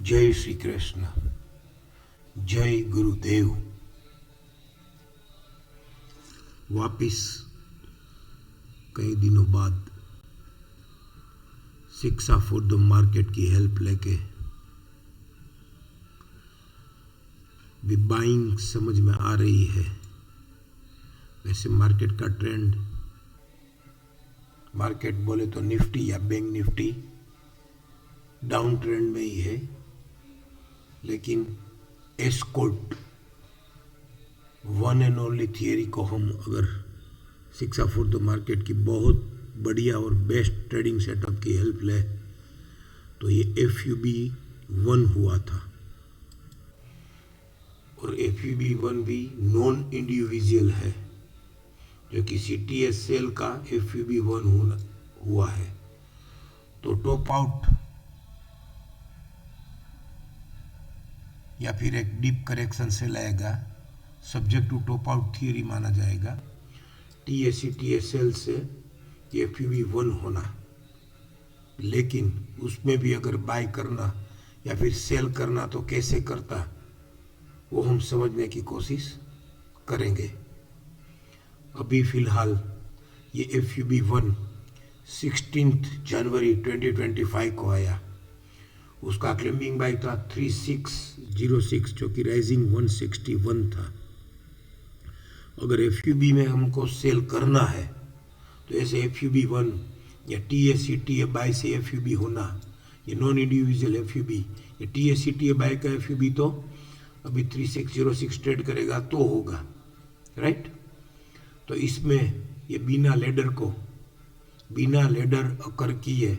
जय श्री कृष्ण, जय गुरुदेव। वापिस कई दिनों बाद शिक्षा फॉर द मार्केट की हेल्प लेके भी बाइंग समझ में आ रही है। वैसे मार्केट का ट्रेंड, मार्केट बोले तो निफ्टी या बैंक निफ्टी डाउन ट्रेंड में ही है, लेकिन escort one and only theory को हम अगर शिक्षा फॉर द मार्केट की बहुत बढ़िया और बेस्ट ट्रेडिंग सेटअप की हेल्प ले तो ये FUB1 हुआ था। और FUB1 भी नॉन इंडिविजुअल है, जो कि CTS सेल का FUB1 हुआ है। तो टॉप आउट या फिर एक डीप करेक्शन से लाएगा, subject to top out theory माना जाएगा। TS सेल से FUB1 होना, लेकिन उसमें भी अगर बाय करना या फिर सेल करना तो कैसे करता, वो हम समझने की कोशिश करेंगे। अभी फिलहाल ये FUB1 16 जनवरी 2025 को आया। उसका क्लेमिंग बाय था 3606, जो कि राइजिंग 161 था। अगर FUB में हमको सेल करना है तो ऐसे FUB1 या TS/CTA बाय से FUB होना, ये नॉन इंडिविजुअल FUB, ये TS/CTA बाय का FUB तो अभी 3606 ट्रेड करेगा तो होगा, राइट। तो इसमें ये बिना लेडर अकर किए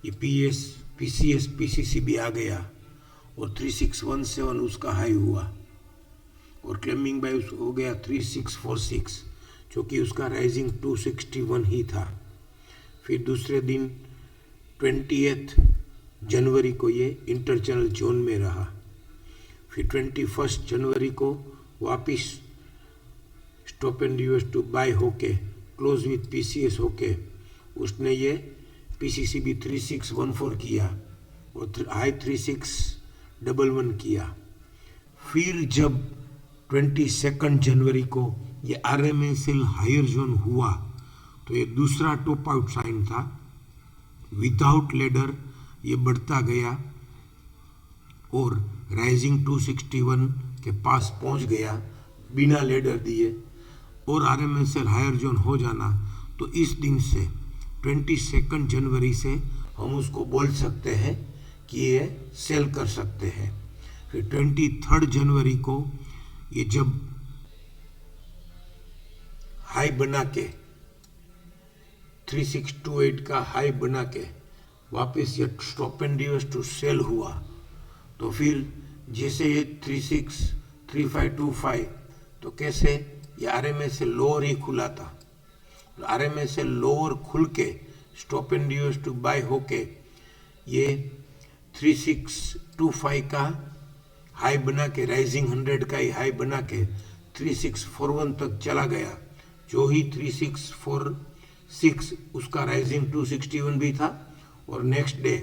ये PCS PCC भी आ गया और 3617 उसका हाई हुआ और क्लेमिंग बाय हो गया 3646, जो कि उसका राइजिंग 261 ही था। फिर दूसरे दिन 20 जनवरी को ये इंटरचैनल जोन में रहा। फिर 21 जनवरी को वापिस stop and US to buy होके क्लोज विथ PCS होके उसने ये PCC भी 3614 किया और हाई 3611 किया। फिर जब 22 जनवरी को ये RMSL हायर जोन हुआ तो ये दूसरा टॉप आउट साइन था। विदाउट लेडर ये बढ़ता गया और राइजिंग 261 के पास पहुंच गया बिना लेडर दिए और RMSL हायर जोन हो जाना। तो इस दिन से 22 जनवरी से हम उसको बोल सकते हैं कि ये सेल कर सकते हैं। फिर 23 जनवरी को ये जब हाई बना के 3628 का हाई बना के वापस ये stop and US to sell हुआ, तो फिर जैसे ये 363525 तो कैसे ये RMSL लोअर ही खुला था। RMSL लोअर खुल के stop and US to buy होके ये 3625 का हाई बना के राइजिंग 100 का ही हाई बना के 3641 तक चला गया, जो ही 3646 उसका राइजिंग 261 भी था और नेक्स्ट डे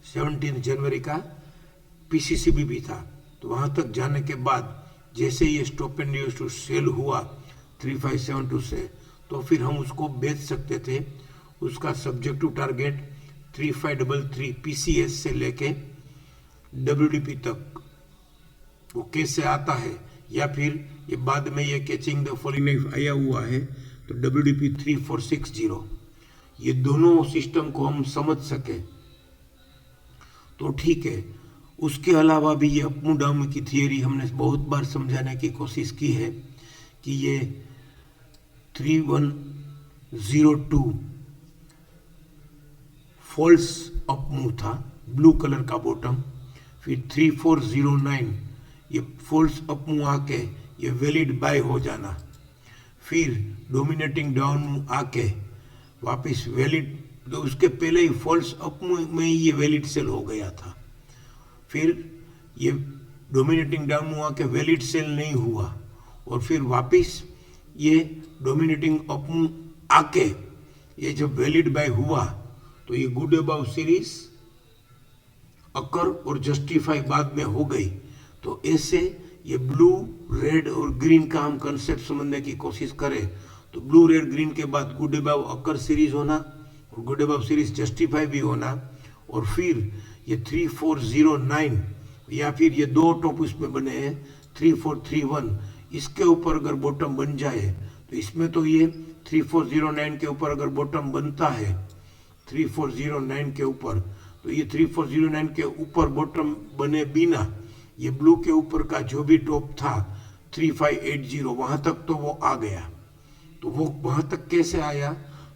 17 जनवरी का PCC भी था। तो वहां तक जाने के बाद जैसे ये stop and US to sell हुआ 3572 से, तो फिर हम उसको बेच सकते थे। उसका सब्जेक्ट टू टारगेट 3533 PCS से लेके WDP तक वो कैसे आता है, या फिर ये बाद में ये कैचिंग द फॉलिंग नाइफ आया हुआ है तो WDP 3460, ये दोनों सिस्टम को हम समझ सके तो ठीक है। उसके अलावा भी ये अप डाउन की थियरी हमने बहुत बार समझाने की कोशिश की है कि ये 3102 फॉल्स अप मूव था, ब्लू कलर का बॉटम। फिर 3409 ये फॉल्स अप मूव आके ये वैलिड बाय हो जाना, फिर डोमिनेटिंग डाउन मूव आके वापस वैलिड, तो उसके पहले ही फॉल्स अप मूव में ही ये वैलिड सेल हो गया था। फिर ये डोमिनेटिंग डाउन मूव आके वैलिड सेल नहीं हुआ और फिर वापस ये डोमिनेटिंग अप मूव आके ये जब वैलिड बाय हुआ तो ये गुड अबाउ सीरीज अकर और जस्टिफाई बाद में हो गई। तो ऐसे ये ब्लू रेड और ग्रीन का हम कंसेप्ट समझने की कोशिश करें तो ब्लू रेड ग्रीन के बाद गुड अबव अकर सीरीज होना और गुड अबव सीरीज जस्टिफाई भी होना, और फिर ये 3409 या फिर ये दो टॉप इसमें बने हैं 3431, इसके ऊपर अगर बॉटम बन जाए तो इसमें तो ये 3409 के ऊपर अगर बॉटम बनता है 3409 के ऊपर, तो ये 3409 के ऊपर बॉटम बने बिना ये ब्लू के ऊपर का जो भी टॉप था 3580 वहां तक तो वो आ गया। तो वो वहां तक कैसे आया,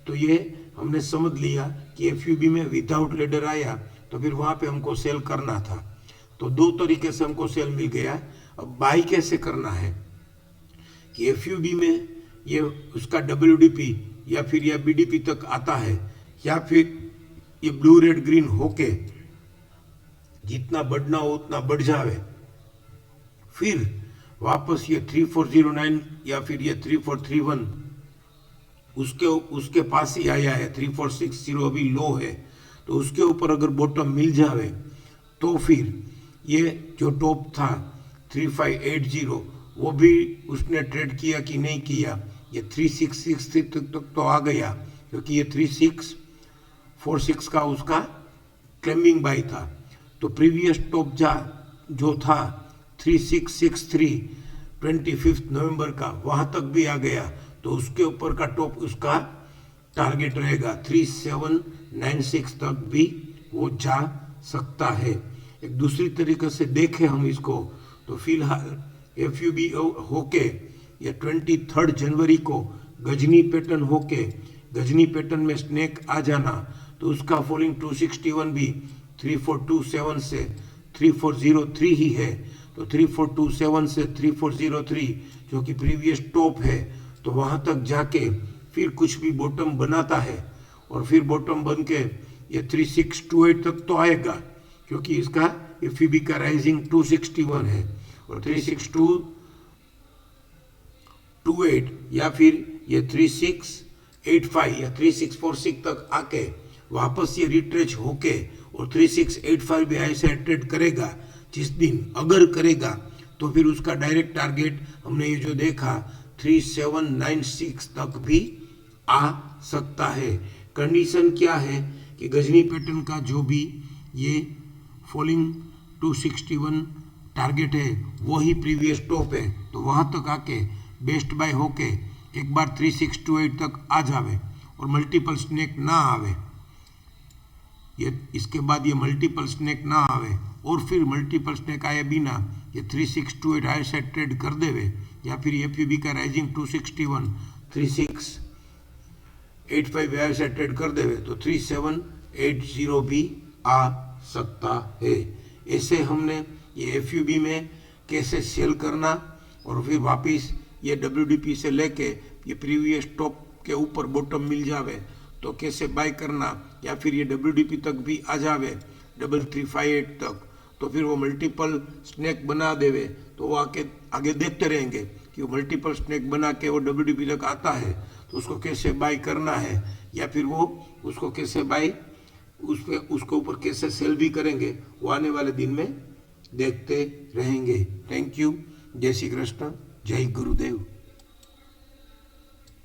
तो ये हमने समझ लिया कि एफयूबी में विदाउट लेडर आया तो फिर वहां पे हमको सेल करना था। तो दो तरीके से हमको सेल मिल गया। अब बाई कैसे करना है कि एफयूबी में ये उसका डब्ल्यूडीपी या फिर या बीडीपी तक आता है या फिर ये ब्लू रेड ग्रीन होके जितना बढ़ना हो उतना बढ़ जावे, फिर वापस ये 3409 या फिर ये 3431 उसके पास ही आया है, 3460 अभी लो है, तो उसके ऊपर अगर बॉटम मिल जावे तो फिर ये जो टॉप था 3580 वो भी उसने ट्रेड किया कि नहीं किया, ये 3663 तक तो आ गया क्योंकि ये 3646 का उसका क्लेमिंग बाई था। तो प्रीवियस टॉप जो था 3663 25 नवंबर का वहां तक भी आ गया, तो उसके ऊपर का टॉप उसका टारगेट रहेगा 3796 तक भी वो जा सकता है। एक दूसरी तरीके से देखें हम इसको तो फिलहाल एफयूबी होके या 23 जनवरी को गजनी पैटर्न होके गजनी पैटर्न में स्नेक आ जाना, तो उसका फॉलिंग 261 भी 3427 से 3403 ही है। तो 3427 से 3403 जो कि प्रीवियस टॉप है, तो वहां तक जाके फिर कुछ भी बॉटम बनाता है और फिर बॉटम बन के ये 3628 तक तो आएगा क्योंकि इसका एफयूबी का राइजिंग 261 है, और 3628 या फिर ये 3685 या 3646 तक आके वापस ये रिट्रेच होके और 3685 भी ऐसे ट्रेड करेगा जिस दिन अगर करेगा तो फिर उसका डायरेक्ट टारगेट हमने ये जो देखा 3796 तक भी आ सकता है। कंडीशन क्या है कि गजनी पैटर्न का जो भी ये फॉलिंग 261 टारगेट है वो ही प्रीवियस टॉप है, तो वहां तक आके बेस्ट बाय होके एक बार 3628 तक आ जावे और मल्टीपल स्नेक ना आवे, ये इसके बाद ये मल्टीपल स्नेक ना आवे और फिर मल्टीपल स्नेक आए बिना ये 3628 हाई साइड ट्रेड कर देवे या फिर एफयूबी का राइजिंग 261 3685 हाई साइड ट्रेड कर देवे तो 3780 भी आ सकता है। ऐसे हमने ये एफयूबी में कैसे सेल करना और फिर वापस ये डब्ल्यूडीपी से लेके ये प्रीवियस टॉप के ऊपर बॉटम मिल जावे तो कैसे बाय करना, या फिर ये डब्ल्यूडीपी तक भी आ जावे 3358 तक तो फिर वो मल्टीपल स्नेक बना देवे, तो वो आगे देखते रहेंगे कि वो मल्टीपल स्नेक बना के वो डब्ल्यूडीपी तक आता है तो उसको कैसे बाय करना है या फिर वो उसको कैसे बाय उसके ऊपर कैसे सेल भी करेंगे, वो आने वाले दिन में देखते रहेंगे। Thank you. जय श्री कृष्ण, जय गुरुदेव।